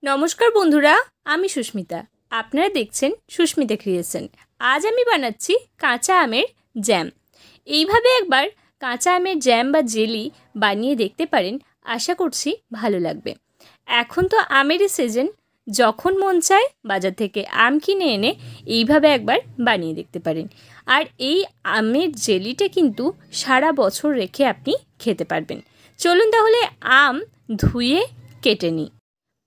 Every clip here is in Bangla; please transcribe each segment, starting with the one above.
নমস্কার বন্ধুরা, আমি সুস্মিতা। আপনারা দেখছেন সুস্মিতা ক্রিয়েশন। আজ আমি বানাচ্ছি কাঁচা আমের জ্যাম। এইভাবে একবার কাঁচা আমের জ্যাম বা জেলি বানিয়ে দেখতে পারেন, আশা করছি ভালো লাগবে। এখন তো আমেরই সিজন, যখন মন চায় বাজার থেকে আম কিনে এনে এইভাবে একবার বানিয়ে দেখতে পারেন। আর এই আমের জেলিটা কিন্তু সারা বছর রেখে আপনি খেতে পারবেন। চলুন তাহলে আম ধুয়ে কেটে নিই।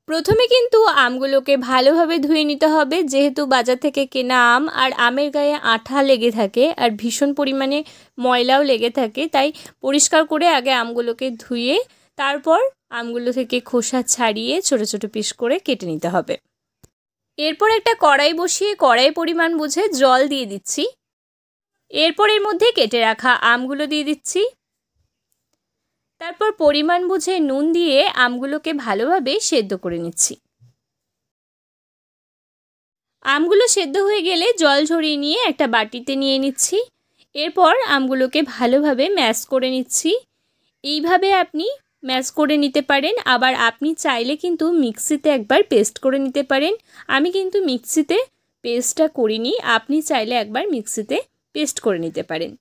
প্রথমে কিন্তু আমগুলোকে ভালোভাবে ধুয়ে নিতে হবে, যেহেতু বাজার থেকে কেনা আম আর আমের গায়ে আঠা লেগে থাকে আর ভীষণ পরিমাণে ময়লাও লেগে থাকে, তাই পরিষ্কার করে আগে আমগুলোকে ধুয়ে তারপর আমগুলো থেকে খোসা ছাড়িয়ে ছোট ছোট পিস করে কেটে নিতে হবে। এরপর একটা কড়াই বসিয়ে কড়াই পরিমাণ বুঝে জল দিয়ে দিচ্ছি। এরপর এর মধ্যে কেটে রাখা আমগুলো দিয়ে দিচ্ছি। তারপর পরিমাণ বুঝে নুন দিয়ে আমগুলোকে ভালোভাবে সেদ্ধ করে নিচ্ছি। আমগুলো সেদ্ধ হয়ে গেলে জল ঝরিয়ে নিয়ে একটা বাটিতে নিয়ে নিচ্ছি। এরপর আমগুলোকে ভালোভাবে ম্যাশ করে নিচ্ছি। এইভাবে আপনি ম্যাশ করে নিতে পারেন, আবার আপনি চাইলে কিন্তু মিক্সিতে একবার পেস্ট করে নিতে পারেন। আমি কিন্তু মিক্সিতে পেস্টটা করিনি, আপনি চাইলে একবার মিক্সিতে পেস্ট করে নিতে পারেন।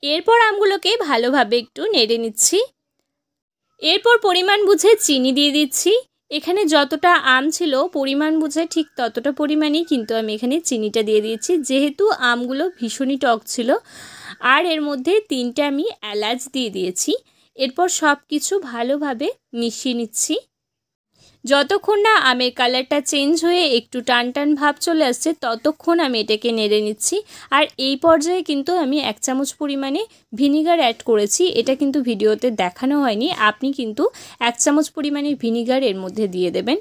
এরপর আমগুলোকে ভালোভাবে একটু নেড়ে নিচ্ছি। এরপর পরিমাণ বুঝে চিনি দিয়ে দিচ্ছি। এখানে যতটা আম ছিল পরিমাণ বুঝে ঠিক ততটা পরিমাণেই কিন্তু আমি এখানে চিনিটা দিয়ে দিয়েছি, যেহেতু আমগুলো ভীষণই টক ছিল। আর এর মধ্যে 3টে আমি এলাচ দিয়ে দিয়েছি। এরপর সব কিছু ভালোভাবে মিশিয়ে নিচ্ছি। যতক্ষণ না আমের কালারটা চেঞ্জ হয়ে একটু টান টান ভাব চলে আসছে ততক্ষণ আমি এটাকে নেড়ে নিচ্ছি। আর এই পর্যায়ে কিন্তু আমি 1 চামচ পরিমাণে ভিনিগার অ্যাড করেছি। এটা কিন্তু ভিডিওতে দেখানো হয়নি, আপনি কিন্তু 1 চামচ পরিমাণে ভিনিগার এর মধ্যে দিয়ে দেবেন।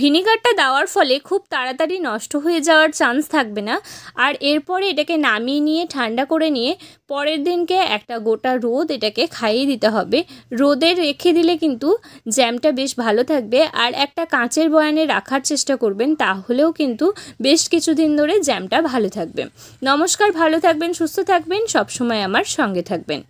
ভিনিগারটা দেওয়ার ফলে খুব তাড়াতাড়ি নষ্ট হয়ে যাওয়ার চান্স থাকবে না। আর এরপরে এটাকে নামিয়ে নিয়ে ঠান্ডা করে নিয়ে পরের দিনকে একটা গোটা রোদ এটাকে খাইয়ে দিতে হবে। রোদে রেখে দিলে কিন্তু জ্যামটা বেশ ভালো থাকবে। আর একটা কাঁচের বয়ানে রাখার চেষ্টা করবেন, তাহলেও কিন্তু বেশ কিছুদিন ধরে জ্যামটা ভালো থাকবে। নমস্কার, ভালো থাকবেন, সুস্থ থাকবেন, সবসময় আমার সঙ্গে থাকবেন।